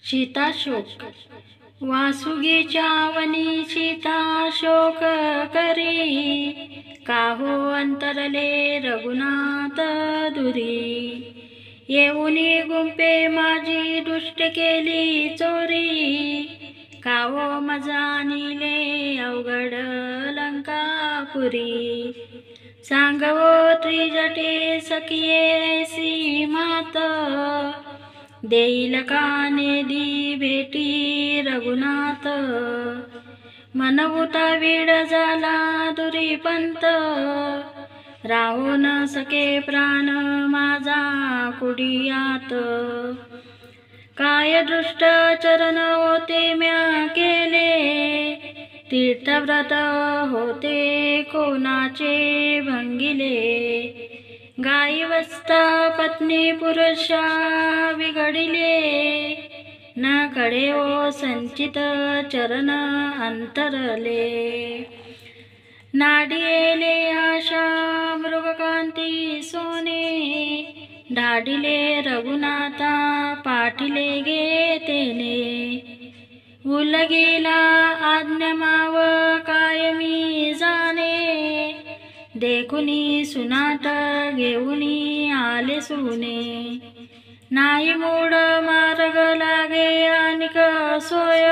सीताशोक वासुगीच्या वनी सीता शोक करी, काहो अंतरले रघुनाथ दुरी। येऊनी गुंपे माझी दुष्ट केली चोरी, काहो मजा निले अवघड लंकापुरी। सांगवो त्रिजटे सखिये सी मात, देईल काने दी भेटी रघुनाथ। मनवुता वीड झाला दुरीपंत, राहू न सके प्राण माझा कुडियात। काय दृष्ट चरण होते म्या केले, तीर्थव्रत होते कोणाचे भंगिले। गाई वस्ता पत्नी पुरुषा बिघडिले, न कळे ओ संचित चरण अंतरले। नाडिले आशा मृगकांती सोने, ढाडिले रघुनाथा पाठिले गे तेने। उलगीला आज्ञामाव कायमी जाणे, देखुनी सुनाट घेऊनी आले सुने। नाही मूड मार्ग लागे अनिक सोय,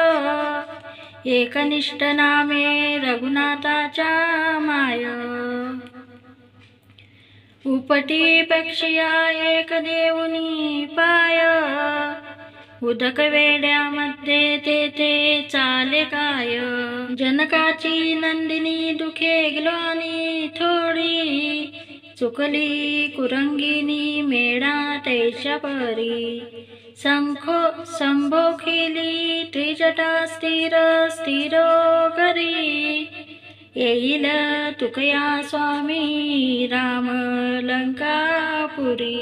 एकनिष्ठ नामे रघुनाथाच्या माय। उपटी पक्षिया एक देऊनी पाय, उदक वेड्यामध्ये तेथे चाले काय। जनकाची नंदिनी दुखे ग्लानी थोडी, चुकली कुरंगिनी मेढा तैच्या परी। संभोखिली त्रिजटा स्थिर स्थिरो करी, येईल तुकया स्वामी राम लंकापुरी।